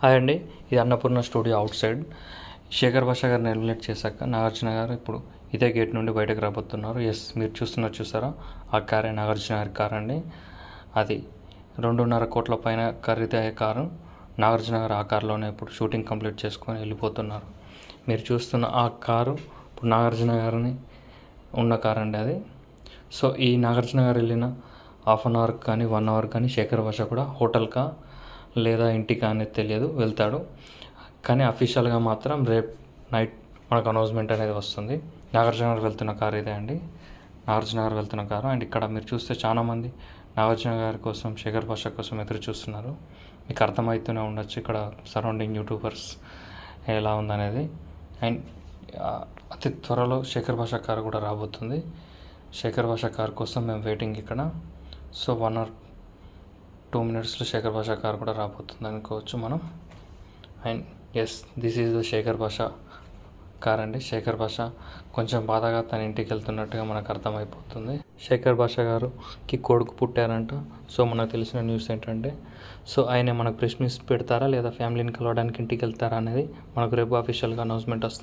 Hi అండి, ఇది Annapurna studio outside. Shekhar Basha గారిని ఎలిమినేట్ చేశాక నాగార్జున గారు ఇప్పుడు ఇదే గేట్ నుండి బయటకు రాబోతున్నారు. మీరు చూసారా, ఆ కారే నాగార్జున గారి కార్ అండి. అది 2.5 కోట్ల పైన ఖరీదయ్యే కారు. నాగార్జున గారు ఆ కారులోనే ఇప్పుడు షూటింగ్ కంప్లీట్ చేసుకొని వెళ్ళిపోతున్నారు. మీరు చూస్తున్న ఆ కారు ఇప్పుడు నాగార్జున గారిని ఉన్న కార్ అండి అది. సో ఈ నాగార్జున గారు వెళ్ళిన హాఫ్ అన్ అవర్ కానీ 1 అవర్ కానీ శేఖర్ భాష కూడా హోటల్కా లేదా ఇంటికా అనేది తెలియదు, వెళ్తాడు. కానీ అఫీషియల్గా మాత్రం రేపు నైట్ మనకు అనౌన్స్మెంట్ అనేది వస్తుంది. నాగార్జున గారు వెళ్తున్న కారు ఇదే అండి, నాగార్జున గారు వెళ్తున్న కారు. అండ్ ఇక్కడ మీరు చూస్తే చాలామంది నాగార్జున గారి కోసం, శేఖర్ భాష కోసం ఎదురు చూస్తున్నారు. మీకు అర్థమవుతూనే ఉండొచ్చు ఇక్కడ సరౌండింగ్ యూట్యూబర్స్ ఎలా ఉందనేది. అండ్ అతి త్వరలో శేఖర్ భాష కారు కూడా రాబోతుంది. శేఖర్ భాష కారు కోసం మేము వెయిటింగ్ ఇక్కడ. సో 1 or 2 minutesలో శేఖర్ భాష కారు కూడా రాబోతుంది అనుకోవచ్చు మనం. And yes, this is the Shekhar Basha car అండి. శేఖర్ భాష కొంచెం బాధగా తన ఇంటికి వెళ్తున్నట్టుగా మనకు అర్థమైపోతుంది. శేఖర్ భాష గారుకి కొడుకు పుట్టారంట. సో మనకు తెలిసిన న్యూస్ ఏంటంటే, సో ఆయన మనకు ప్రెస్ మీట్ పెడతారా లేదా ఫ్యామిలీని కలవడానికి ఇంటికి వెళ్తారా అనేది మనకు రేపు అఫీషియల్గా అనౌన్స్మెంట్ వస్తుంది.